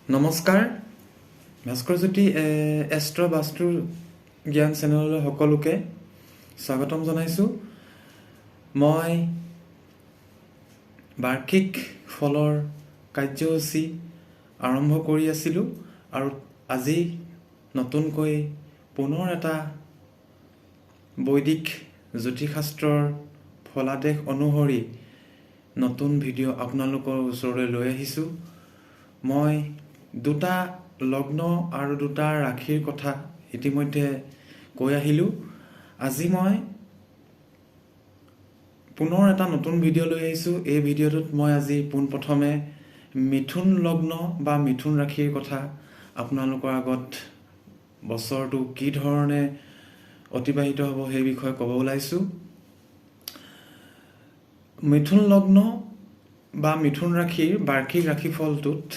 নমস্কাৰ ভাস্কৰজ্যোতি এষ্ট্ৰ বাস্তুৰ জ্ঞান চেনেললৈ সকলোকে স্বাগতম জনাইছোঁ। মই বাৰ্ষিক ফলৰ কাৰ্যসূচী আৰম্ভ কৰি আছিলোঁ আৰু আজি নতুনকৈ পুনৰ এটা বৈদিক জ্যোতিষশাস্ত্ৰৰ ফলাদেশ অনুসৰি নতুন ভিডিঅ' আপোনালোকৰ ওচৰলৈ লৈ আহিছোঁ। মই দুটা লগ্ন আৰু দুটা ৰাশিৰ কথা ইতিমধ্যে কৈ আহিলোঁ। আজি মই পুনৰ এটা নতুন ভিডিঅ' লৈ আহিছোঁ। এই ভিডিঅ'টোত মই আজি পোনপ্ৰথমে মিথুন লগ্ন বা মিথুন ৰাশিৰ কথা আপোনালোকৰ আগত বছৰটো কি ধৰণে অতিবাহিত হ'ব সেই বিষয়ে ক'ব ওলাইছোঁ। মিথুন লগ্ন বা মিথুন ৰাশিৰ বাৰ্ষিক ৰাশিফলটোত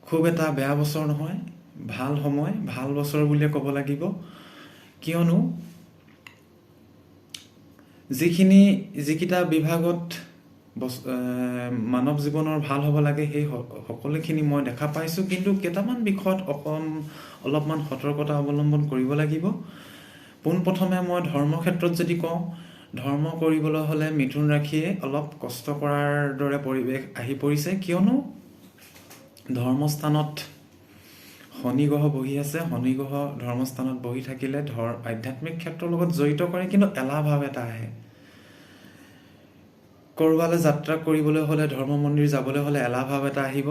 খুব এটা বেয়া বছৰ নহয়, ভাল সময়, ভাল বছৰ বুলিয়ে ক'ব লাগিব। কিয়নো যিকেইটা বিভাগত মানৱ জীৱনৰ ভাল হ'ব লাগে সেই সকলোখিনি মই দেখা পাইছোঁ, কিন্তু কেইটামান বিষয়ত অলপমান সতৰ্কতা অৱলম্বন কৰিব লাগিব। পোনপ্ৰথমে মই ধৰ্ম ক্ষেত্ৰত যদি কওঁ, ধৰ্ম কৰিবলৈ হ'লে মিথুন ৰাশিয়ে অলপ কষ্ট কৰাৰ দৰে পৰিৱেশ আহি পৰিছে। কিয়নো ধৰ্মস্থানত শনি গ্ৰহ বহি আছে। শনি গ্ৰহ ধৰ্মস্থানত বহি থাকিলে আধ্যাত্মিক ক্ষেত্ৰৰ লগত জড়িত কৰে, কিন্তু এলাহ ভাৱ এটা আহে। ক'ৰবালৈ যাত্ৰা কৰিবলৈ হ'লে, ধৰ্ম মন্দিৰ যাবলৈ হ'লে এলাহ ভাৱ এটা আহিব।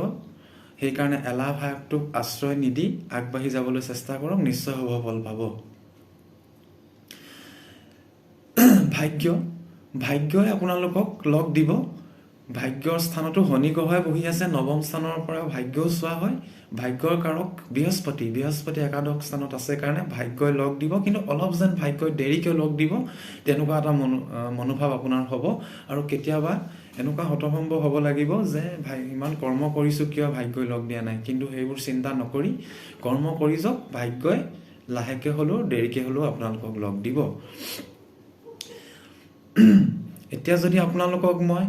সেইকাৰণে এলাহ ভাৱটোক আশ্ৰয় নিদি আগবাঢ়ি যাবলৈ চেষ্টা কৰক, নিশ্চয় শুভ ফল পাব। ভাগ্যই আপোনালোকক লগ দিব। ভাগ্যৰ স্থানতো শনি গ্ৰহই বহি আছে। নৱম স্থানৰ পৰা ভাগ্যও চোৱা হয়। ভাগ্যৰ কাৰক বৃহস্পতি একাদশ স্থানত আছে কাৰণে ভাগ্যই লগ দিব, কিন্তু অলপ যেন ভাগ্যই দেৰিকৈ লগ দিব তেনেকুৱা এটা মনোভাৱ আপোনাৰ হ'ব। আৰু কেতিয়াবা এনেকুৱা হতভম্ব হ'ব লাগিব যে ইমান কৰ্ম কৰিছোঁ, কিয় ভাগ্যই লগ দিয়া নাই। কিন্তু সেইবোৰ চিন্তা নকৰি কৰ্ম কৰি যাওক, ভাগ্যই লাহেকৈ হ'লেও দেৰিকৈ হ'লেও আপোনালোকক লগ দিব। এতিয়া যদি আপোনালোকক মই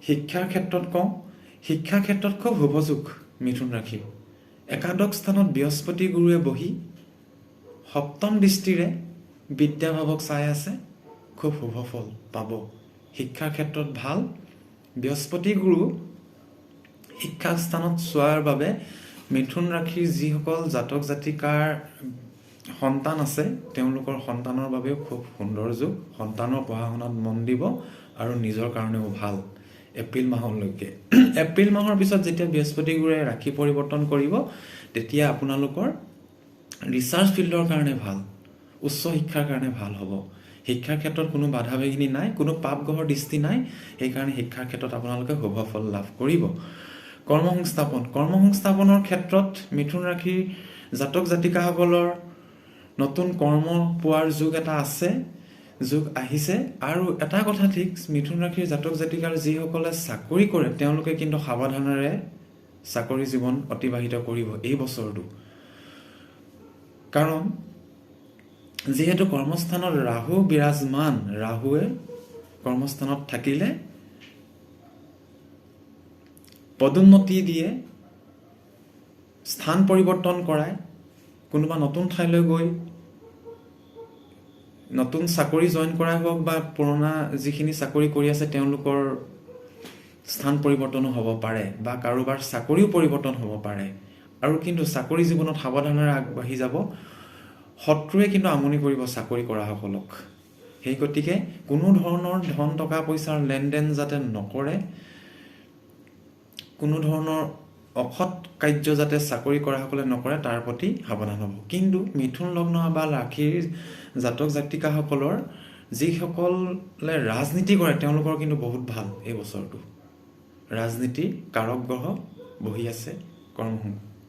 শিক্ষাৰ ক্ষেত্ৰত কওঁ, শিক্ষাৰ ক্ষেত্ৰত খুব শুভযোগ মিথুন ৰাশি। একাদশ স্থানত বৃহস্পতি গুৰুৱে বহি সপ্তম দৃষ্টিৰে বিদ্যাভাৱক চাই আছে, খুব শুভ ফল পাব। শিক্ষাৰ ক্ষেত্ৰত ভাল। বৃহস্পতি গুৰু শিক্ষা স্থানত চোৱাৰ বাবে মিথুন ৰাশিৰ যিসকল জাতক জাতিকাৰ সন্তান আছে তেওঁলোকৰ সন্তানৰ বাবেও খুব সুন্দৰ যুগ। সন্তানৰ পঢ়া শুনাত মন দিব আৰু নিজৰ কাৰণেও ভাল। এপ্ৰিল মাহলৈকে, এপ্ৰিল মাহৰ পিছত যেতিয়া বৃহস্পতি গুৰুৱে ৰাশি পৰিৱৰ্তন কৰিব, তেতিয়া আপোনালোকৰ ৰিচাৰ্চ ফিল্ডৰ কাৰণে ভাল, উচ্চ শিক্ষাৰ কাৰণে ভাল হ'ব। শিক্ষাৰ ক্ষেত্ৰত কোনো বাধা বিঘিনি নাই, কোনো পাপ গ্ৰহৰ দৃষ্টি নাই। সেইকাৰণে শিক্ষাৰ ক্ষেত্ৰত আপোনালোকে শুভ ফল লাভ কৰিব। কৰ্মসংস্থাপনৰ ক্ষেত্ৰত মিথুন ৰাশিৰ জাতক জাতিকাসকলৰ নতুন কৰ্ম পোৱাৰ যুগ এটা আছে, যুগ আহিছে। আৰু এটা কথা ঠিক, মিথুন ৰাশিৰ জাতক জাতিকাৰ যিসকলে চাকৰি কৰে তেওঁলোকে কিন্তু সাৱধানেৰে চাকৰি জীৱন অতিবাহিত কৰিব এই বছৰটো। কাৰণ যিহেতু কৰ্মস্থানত ৰাহু বিৰাজমান, ৰাহুৱে কৰ্মস্থানত থাকিলে পদোন্নতি দিয়ে, স্থান পৰিৱৰ্তন কৰায়। কোনোবা নতুন ঠাইলৈ গৈ নতুন চাকৰি জইন কৰাই হওক বা পুৰণা যিখিনি চাকৰি কৰি আছে তেওঁলোকৰ স্থান পৰিৱৰ্তনো হ'ব পাৰে, বা কাৰোবাৰ চাকৰিও পৰিৱৰ্তন হ'ব পাৰে। আৰু কিন্তু চাকৰি জীৱনত সাৱধানেৰে আগবাঢ়ি যাব। শত্ৰুৱে কিন্তু আমনি কৰিব চাকৰি কৰাসকলক। সেই গতিকে কোনো ধৰণৰ ধন টকা পইচাৰ লেনদেন যাতে নকৰে, কোনো ধৰণৰ অসৎ কাৰ্য যাতে চাকৰি কৰাসকলে নকৰে তাৰ প্ৰতি সাৱধান হ'ব। কিন্তু মিথুন লগ্ন বা ৰাশিৰ জাতক জাতিকাসকলৰ যিসকলে ৰাজনীতি কৰে তেওঁলোকৰ কিন্তু বহুত ভাল এই বছৰটো। ৰাজনীতিৰ কাৰক গ্ৰহ বহি আছে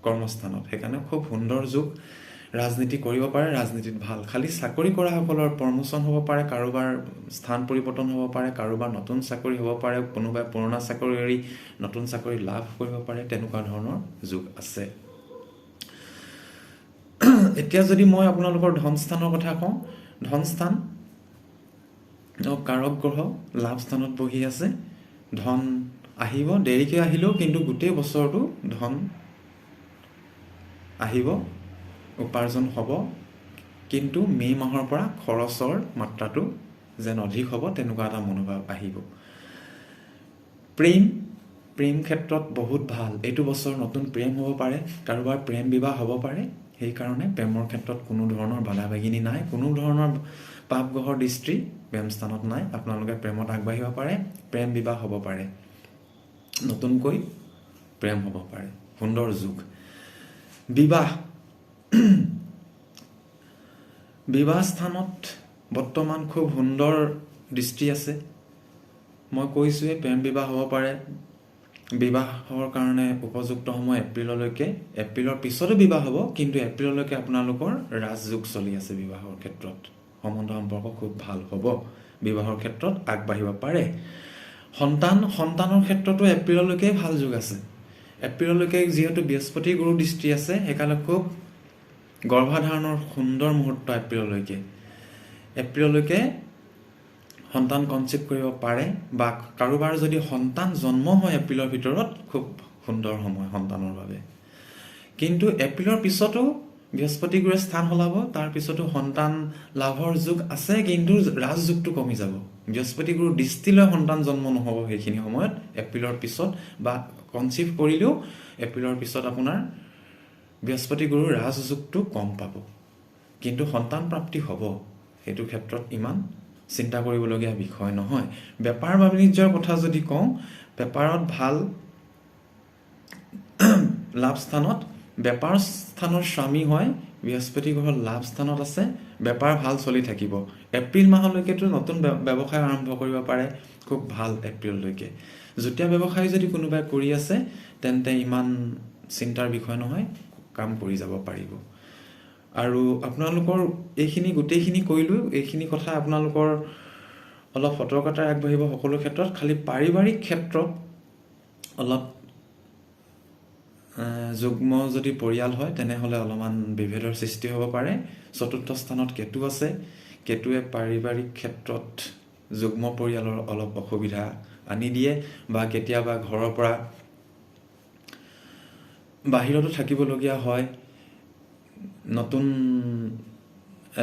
কৰ্মস্থানত, সেইকাৰণে খুব সুন্দৰ যুগ। ৰাজনীতি কৰিব পাৰে, ৰাজনীতিত ভাল। খালি চাকৰি কৰাসকলৰ প্ৰমোচন হ'ব পাৰে, কাৰোবাৰ স্থান পৰিৱৰ্তন হ'ব পাৰে, কাৰোবাৰ নতুন চাকৰি হ'ব পাৰে, কোনোবাই পুৰণা চাকৰি এৰি নতুন চাকৰি লাভ কৰিব পাৰে, তেনেকুৱা ধৰণৰ যুগ আছে। এতিয়া যদি মই আপোনালোকৰ ধনস্থানৰ কথা কওঁ, ধনস্থান কাৰক গ্ৰহ লাভ স্থানত বহি আছে। ধন আহিব, দেৰিকৈ আহিলেও কিন্তু গোটেই বছৰটো ধন আহিব, উপাৰ্জন হ'ব, কিন্তু মে' মাহৰ পৰা খৰচৰ মাত্ৰাটো যেন অধিক হ'ব তেনেকুৱা এটা মনোভাৱ আহিব। প্ৰেম ক্ষেত্ৰত বহুত ভাল, এইটো বছৰ নতুন প্ৰেম হ'ব পাৰে, কাৰোবাৰ প্ৰেম বিবাহ হ'ব পাৰে। সেইকাৰণে প্ৰেমৰ ক্ষেত্ৰত কোনো ধৰণৰ বাধা বিঘিনি নাই, কোনো ধৰণৰ পাপ গ্ৰহৰ দৃষ্টি প্ৰেম স্থানত নাই। আপোনালোকে প্ৰেমত আগবাঢ়িব পাৰে, প্ৰেম বিবাহ হ'ব পাৰে, নতুনকৈ প্ৰেম হ'ব পাৰে, সুন্দৰ যুগ। বিবাহ স্থানত বৰ্তমান খুব সুন্দৰ দৃষ্টি আছে। মই কৈছোঁৱে প্ৰেম বিবাহ হ'ব পাৰে। বিবাহৰ কাৰণে উপযুক্ত সময় এপ্ৰিললৈকে, এপ্ৰিলৰ পিছতো বিবাহ হ'ব, কিন্তু এপ্ৰিললৈকে আপোনালোকৰ ৰাজযোগ চলি আছে বিবাহৰ ক্ষেত্ৰত। সম্বন্ধ সম্পৰ্ক খুব ভাল হ'ব, বিবাহৰ ক্ষেত্ৰত আগবাঢ়িব পাৰে। সন্তানৰ ক্ষেত্ৰতো এপ্ৰিললৈকে ভাল যুগ আছে। এপ্ৰিললৈকে যিহেতু বৃহস্পতি গুৰু দৃষ্টি আছে, সেইকাৰণে খুব গৰ্ভাধাৰণৰ সুন্দৰ মুহূৰ্ত এপ্ৰিললৈকে সন্তান কনচিভ কৰিব পাৰে, বা কাৰোবাৰ যদি সন্তান জন্ম হয় এপ্ৰিলৰ ভিতৰত, খুব সুন্দৰ সময় সন্তানৰ বাবে। কিন্তু এপ্ৰিলৰ পিছতো বৃহস্পতি গুৰুৱে স্থান সলাব, তাৰপিছতো সন্তান লাভৰ যুগ আছে, কিন্তু ৰাজযোগটো কমি যাব। বৃহস্পতি গুৰুৰ দৃষ্টিলৈ সন্তান জন্ম নহ'ব সেইখিনি সময়ত, এপ্ৰিলৰ পিছত, বা কনচিভ কৰিলেও এপ্ৰিলৰ পিছত আপোনাৰ বৃহস্পতি গুৰুৰ ৰাজযোগটো কম পাব, কিন্তু সন্তান প্ৰাপ্তি হ'ব। সেইটো ক্ষেত্ৰত ইমান চিন্তা কৰিবলগীয়া বিষয় নহয়। বেপাৰ বাণিজ্যৰ কথা যদি কওঁ, বেপাৰত ভাল লাভ স্থানত, বেপাৰ স্থানৰ স্বামী হয় বৃহস্পতি গ্ৰহ লাভ স্থানত আছে, বেপাৰ ভাল চলি থাকিব। এপ্ৰিল মাহলৈকেতো নতুন ব্যৱসায় আৰম্ভ কৰিব পাৰে, খুব ভাল এপ্ৰিললৈকে। যুটীয়া ব্যৱসায় যদি কোনোবাই কৰি আছে তেন্তে ইমান চিন্তাৰ বিষয় নহয়, কাম কৰি যাব পাৰিব। আৰু আপোনালোকৰ এইখিনি গোটেইখিনি কৰিলোঁ, এইখিনি কথা আপোনালোকৰ অলপ সতৰ্কতাৰে আগবাঢ়িব সকলো ক্ষেত্ৰত। খালি পাৰিবাৰিক ক্ষেত্ৰত অলপ যুগ্ম যদি পৰিয়াল হয় তেনেহ'লে অলপমান বিভেদৰ সৃষ্টি হ'ব পাৰে। চতুৰ্থ স্থানত কেতু আছে, কেতুৱে পাৰিবাৰিক ক্ষেত্ৰত যুগ্ম পৰিয়ালৰ অলপ অসুবিধা আনি দিয়ে, বা কেতিয়াবা ঘৰৰ পৰা বাহিৰতো থাকিবলগীয়া হয়। নতুন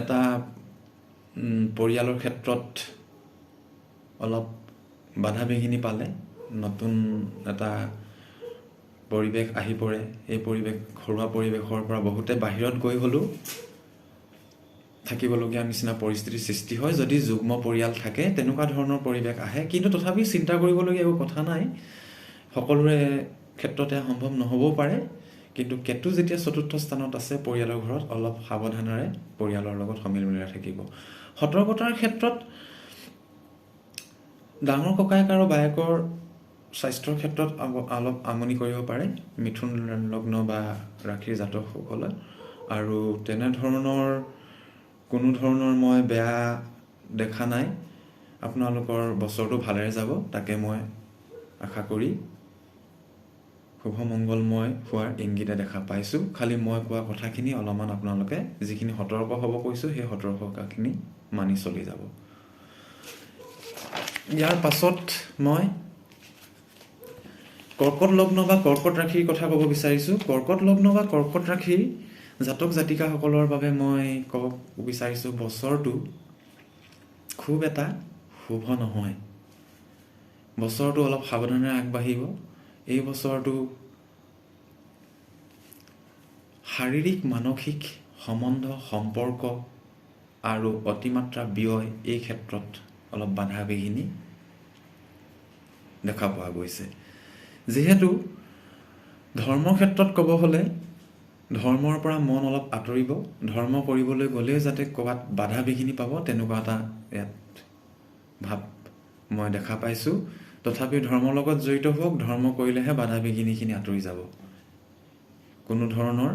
এটা পৰিয়ালৰ ক্ষেত্ৰত অলপ বাধা বিঘিনি পালে, নতুন এটা পৰিৱেশ আহি পৰে। এই ঘৰুৱা পৰিৱেশৰ পৰা বহুতে বাহিৰত গৈ হ'লেও থাকিবলগীয়া নিচিনা পৰিস্থিতিৰ সৃষ্টি হয়। যদি যুগ্ম পৰিয়াল থাকে তেনেকুৱা ধৰণৰ পৰিৱেশ আহে, কিন্তু তথাপি চিন্তা কৰিবলগীয়া একো কথা নাই, সকলোৰে ক্ষেত্ৰতে সম্ভৱ নহ'বও পাৰে। কিন্তু কেতু যেতিয়া চতুৰ্থ স্থানত আছে পৰিয়ালৰ ঘৰত, অলপ সাৱধানেৰে পৰিয়ালৰ লগত সমিল মিলাই থাকিব। সতৰ্কতাৰ ক্ষেত্ৰত ডাঙৰ ককায়েক আৰু বায়েকৰ স্বাস্থ্যৰ ক্ষেত্ৰত অলপ আমনি কৰিব পাৰে মিথুন লগ্ন বা ৰাশিৰ জাতকসকলে। আৰু তেনেধৰণৰ কোনো ধৰণৰ মই বেয়া দেখা নাই। আপোনালোকৰ বছৰটো ভালেৰে যাব, তাকে মই আশা কৰি শুভমংগলময় হোৱাৰ ইংগিতে দেখা পাইছোঁ। খালি মই কোৱা কথাখিনি অলপমান আপোনালোকে যিখিনি সতৰ্ক হ'ব কৈছোঁ, সেই সতৰ্কতাখিনি মানি চলি যাব। ইয়াৰ পাছত মই কৰ্কট লগ্ন বা কৰ্কট ৰাশিৰ কথা ক'ব বিচাৰিছোঁ। কৰ্কট লগ্ন বা কৰ্কট ৰাশিৰ জাতক জাতিকাসকলৰ বাবে মই ক'ব বিচাৰিছোঁ, বছৰটো খুব এটা শুভ নহয়। বছৰটো অলপ সাৱধানেৰে আগবাঢ়িব। এই বছৰটো শাৰীৰিক মানসিক সম্বন্ধ সম্পৰ্ক আৰু অতিমাত্ৰা ব্যয়, এই ক্ষেত্ৰত অলপ বাধা বিঘিনি দেখা পোৱা গৈছে। যিহেতু ধৰ্মৰ ক্ষেত্ৰত ক'ব হ'লে ধৰ্মৰ পৰা মন অলপ আঁতৰিব, ধৰ্ম কৰিবলৈ গ'লেও যাতে ক'ৰবাত বাধা বিঘিনি পাব, তেনেকুৱা এটা ইয়াত ভাৱ মই দেখা পাইছোঁ। তথাপি ধৰ্মৰ লগত জড়িত হওক, ধৰ্ম কৰিলেহে বাধা বিঘিনিখিনি আঁতৰি যাব। কোনো ধৰণৰ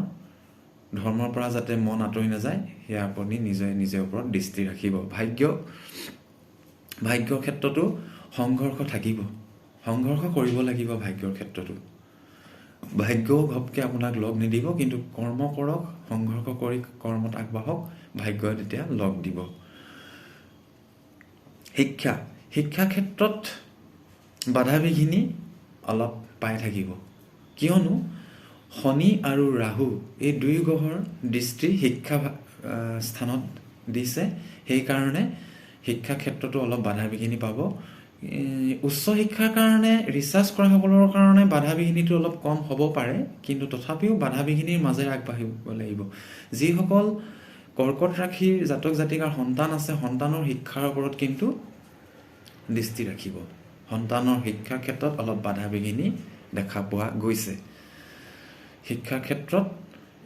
ধৰ্মৰ পৰা যাতে মন আঁতৰি নাযায়, সেয়া আপুনি নিজৰ ওপৰত দৃষ্টি ৰাখিব। ভাগ্যৰ ক্ষেত্ৰতো সংঘৰ্ষ থাকিব, সংঘৰ্ষ কৰিব লাগিব। ভাগ্যৰ ক্ষেত্ৰতো ভাগ্যও ঘপকৈ আপোনাক লগ নিদিব, কিন্তু কৰ্ম কৰক, সংঘৰ্ষ কৰি কৰ্মত আগবাঢ়ক, ভাগ্যই তেতিয়া লগ দিব। শিক্ষা ক্ষেত্ৰত বাধা বিঘিনি অলপ পাই থাকিব। কিয়নো শনি আৰু ৰাহু এই দুই গ্ৰহৰ দৃষ্টি শিক্ষা স্থানত দিছে, সেইকাৰণে শিক্ষা ক্ষেত্ৰতো অলপ বাধা বিঘিনি পাব। উচ্চ শিক্ষাৰ কাৰণে ৰিচাৰ্চ কৰাসকলৰ কাৰণে বাধা বিঘিনিটো অলপ কম হ'ব পাৰে, কিন্তু তথাপিও বাধা বিঘিনিৰ মাজেৰে আগবাঢ়িব লাগিব। যিসকল কৰ্কট ৰাশিৰ জাতক জাতিকাৰ সন্তান আছে, সন্তানৰ শিক্ষাৰ ওপৰত কিন্তু দৃষ্টি ৰাখিব। সন্তানৰ শিক্ষাৰ ক্ষেত্ৰত অলপ বাধা বিঘিনি দেখা পোৱা গৈছে। শিক্ষাৰ ক্ষেত্ৰত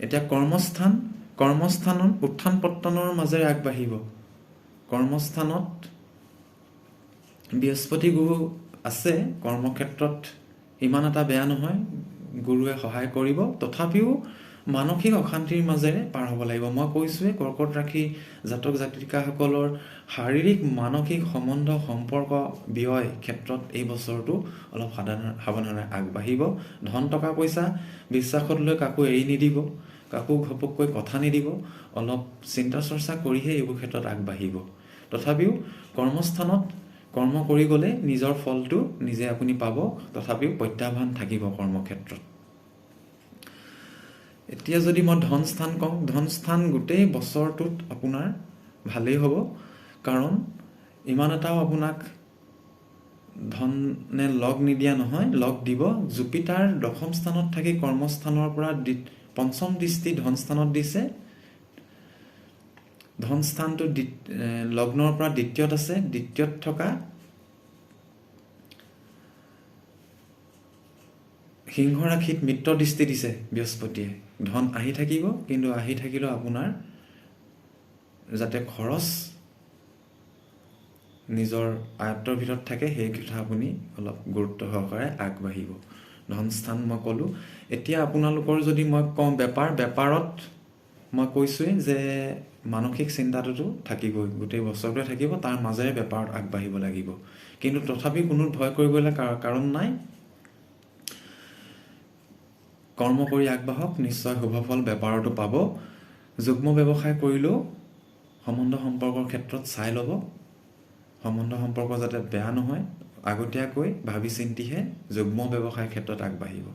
এতিয়া কৰ্মস্থানত উত্থান পতনৰ মাজেৰে আগবাঢ়িব। কৰ্মস্থানত বৃহস্পতি গুৰু আছে, কৰ্মক্ষেত্ৰত ইমান এটা বেয়া নহয়, গুৰুৱে সহায় কৰিব। তথাপিও মানসিক অশান্তিৰ মাজেৰে পাৰ হ'ব লাগিব। মই কৈছোঁৱে কৰ্কট ৰাশি জাতক জাতিকাসকলৰ শাৰীৰিক মানসিক সম্বন্ধ সম্পৰ্ক ব্যয় ক্ষেত্ৰত এই বছৰটো অলপ সাৱধানে আগবাঢ়িব। ধন টকা পইচা বিশ্বাসত লৈ কাকো এৰি নিদিব, কাকো ঘপককৈ কথা নিদিব, অলপ চিন্তা চৰ্চা কৰিহে এইবোৰ ক্ষেত্ৰত আগবাঢ়িব। তথাপিও কৰ্মস্থানত কৰ্ম কৰি গ'লে নিজৰ ফলটো নিজে আপুনি পাব, তথাপিও প্ৰত্যাহ্বান থাকিব কৰ্মক্ষেত্ৰত। এতিয়া যদি মই ধনস্থান কওঁ, ধনস্থান গোটেই বছৰটোত আপোনাৰ ভালেই হ'ব, কাৰণ ইমান এটাও আপোনাক ধনে লগ নিদিয়া নহয়, লগ দিব। জুপিটাৰ দশম স্থানত থাকি কৰ্মস্থানৰ পৰা পঞ্চম দৃষ্টি ধনস্থানত দিছে। ধনস্থানটো লগ্নৰ পৰা দ্বিতীয়ত আছে। দ্বিতীয়ত থকা সিংহ ৰাশিত মিত্ৰ দৃষ্টি দিছে বৃহস্পতিয়ে। ধন আহি থাকিব, কিন্তু আহি থাকিলেও আপোনাৰ যাতে খৰচ নিজৰ আয়ত্তৰ ভিতৰত থাকে, সেই কথা আপুনি অলপ গুৰুত্ব সহকাৰে আগবাঢ়িব। ধনস্থান মই ক'লোঁ। এতিয়া আপোনালোকৰ যদি মই কওঁ বেপাৰত মই কৈছোঁৱেই যে মানসিক চিন্তাটোতো থাকিবই, গোটেই বছৰটোৱে থাকিব, তাৰ মাজেৰে বেপাৰত আগবাঢ়িব লাগিব। কিন্তু তথাপি কোনো ভয় কৰিবলৈ কাৰণ নাই। কৰ্ম কৰি আগবাঢ়ক, নিশ্চয় শুভফল বেপাৰতো পাব। যুগ্ম ব্যৱসায় কৰিলেও সম্বন্ধ সম্পৰ্কৰ ক্ষেত্ৰত চাই ল'ব। সম্বন্ধ সম্পৰ্ক যাতে বেয়া নহয়, আগতীয়াকৈ ভাবি চিন্তিহে যুগ্ম ব্যৱসায়ৰ ক্ষেত্ৰত আগবাঢ়িব।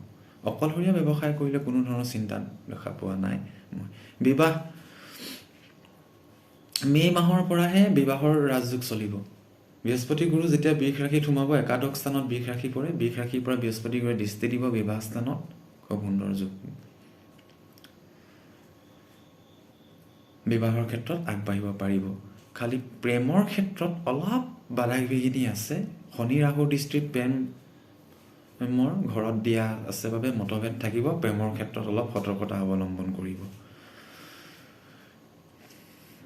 অকলশৰীয়া ব্যৱসায় কৰিলে কোনো ধৰণৰ চিন্তা দেখা পোৱা নাই মই। বিবাহ মে' মাহৰ পৰাহে বিবাহৰ ৰাজযোগ চলিব। বৃহস্পতি গুৰু যেতিয়া বৃষ ৰাশিত সোমাব, একাদশ স্থানত বৃষ ৰাশি পৰে, বৃষ ৰাশিৰ পৰা বৃহস্পতি গুৰুৱে দৃষ্টি দিব বিবাহ স্থানত, খুব সুন্দৰ যোগ। বিবাহৰ ক্ষেত্ৰত আগবাঢ়িব পাৰিব। খালি প্ৰেমৰ ক্ষেত্ৰত অলপ বাধা বিঘিনি আছে। শনি ৰাহুৰ দৃষ্টিত প্ৰেমৰ ঘৰত দিয়া আছে বাবে মতভেদ থাকিব। প্ৰেমৰ ক্ষেত্ৰত অলপ সতৰ্কতা অৱলম্বন কৰিব।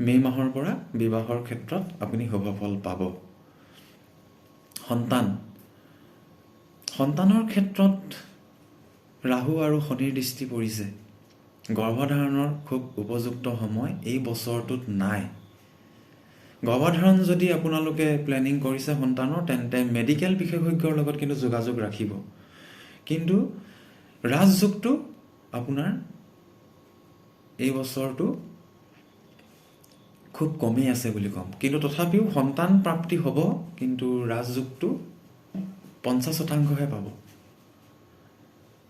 মে' মাহৰ পৰা বিবাহৰ ক্ষেত্ৰত আপুনি শুভফল পাব। সন্তানৰ ক্ষেত্ৰত ৰাহু আৰু শনিৰ দৃষ্টি পৰিছে। গৰ্ভধাৰণৰ খুব উপযুক্ত সময় এই বছৰটোত নাই। গৰ্ভধাৰণ যদি আপোনালোকে প্লেনিং কৰিছে সন্তানৰ, তেন্তে মেডিকেল বিশেষজ্ঞৰ লগত কিন্তু যোগাযোগ ৰাখিব। কিন্তু ৰাজযোগটো আপোনাৰ এই বছৰটো খুব কমেই আছে বুলি ক'ম। কিন্তু তথাপিও সন্তান প্ৰাপ্তি হ'ব, কিন্তু ৰাজযোগটো 50% পাব।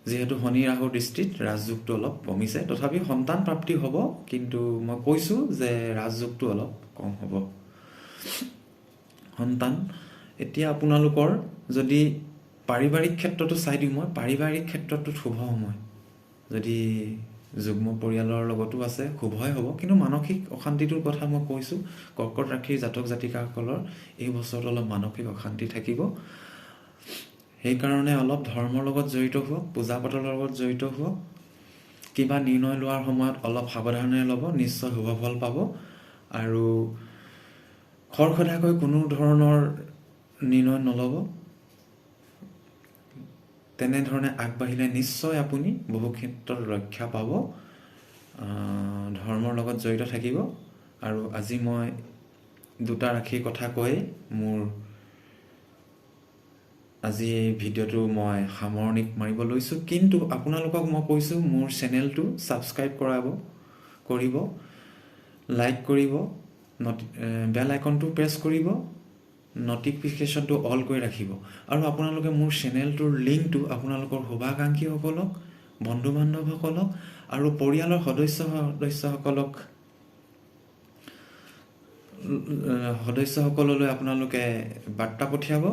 যিহেতু শনি ৰাহুৰ দৃষ্টিত ৰাজযোগটো অলপ কমিছে, তথাপিও সন্তান প্ৰাপ্তি হ'ব, কিন্তু মই কৈছোঁ যে ৰাজযোগটো অলপ কম হ'ব। সন্তান এতিয়া আপোনালোকৰ যদি পাৰিবাৰিক ক্ষেত্ৰতো চাই দিওঁ, মই পাৰিবাৰিক ক্ষেত্ৰতো শুভ সময়। যদি যুগ্ম পৰিয়ালৰ লগতো আছে, শুভই হ'ব। কিন্তু মানসিক অশান্তিটোৰ কথা মই কৈছোঁ, কৰ্কট ৰাশিৰ জাতক জাতিকাসকলৰ এই বছৰটো অলপ মানসিক অশান্তি থাকিব। সেইকাৰণে অলপ ধৰ্মৰ লগত জড়িত হোৱক, পূজা পাতলৰ লগত জড়িত হোৱক। কিবা নিৰ্ণয় লোৱাৰ সময়ত অলপ সাৱধানেৰে ল'ব, নিশ্চয় শুভফল পাব। আৰু খৰখেদাকৈ কোনো ধৰণৰ নিৰ্ণয় নল'ব। তেনেধৰণে আগবাঢ়িলে নিশ্চয় আপুনি বহু ক্ষেত্ৰত ৰক্ষা পাব। ধৰ্মৰ লগত জড়িত থাকিব। আৰু আজি মই দুটা ৰাশিৰ কথা কৈয়ে মোৰ আজি এই ভিডিঅ'টো মই সামৰণি মাৰিব লৈছোঁ। কিন্তু আপোনালোকক মই কৈছোঁ, মোৰ চেনেলটো ছাবস্ক্ৰাইব কৰিব, লাইক কৰিব, বেল আইকনটো প্ৰেছ কৰিব, নটিফিকেশ্যনটো অল কৰি ৰাখিব আৰু আপোনালোকে মোৰ চেনেলটোৰ লিংকটো আপোনালোকৰ শুভাকাংক্ষীসকলক বন্ধু বান্ধৱসকলক আৰু পৰিয়ালৰ সদস্যসকললৈ আপোনালোকে বাৰ্তা পঠিয়াব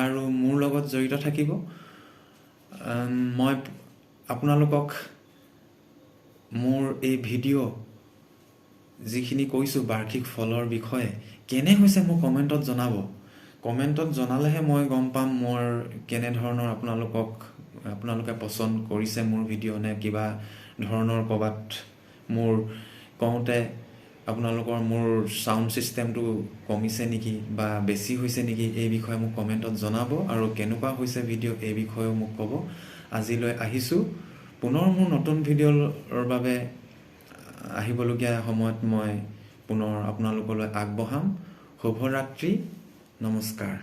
আৰু মোৰ লগত জড়িত থাকিব। মই আপোনালোকক মোৰ এই ভিডিঅ' যিখিনি কৈছোঁ বাৰ্ষিক ফলৰ বিষয়ে কেনে হৈছে মোক কমেণ্টত জনাব। কমেণ্টত জনালেহে মই গম পাম মোৰ কেনেধৰণৰ আপোনালোকে পচন্দ কৰিছে মোৰ ভিডিঅ' নে কিবা ধৰণৰ ক'ৰবাত মোৰ কওঁতে আপোনালোকৰ মোৰ চাউণ্ড ছিষ্টেমটো কমিছে নেকি বা বেছি হৈছে নেকি এই বিষয়ে মোক কমেণ্টত জনাব আৰু কেনেকুৱা হৈছে ভিডিঅ' এই বিষয়েও মোক ক'ব। আজিলৈ আহিছোঁ। পুনৰ মোৰ নতুন ভিডিঅ'ৰ বাবে আহিবলগীয়া সময়ত মই পুনৰ আপোনালোকলৈ আগবঢ়াম। শুভৰাত্ৰি, নমস্কাৰ।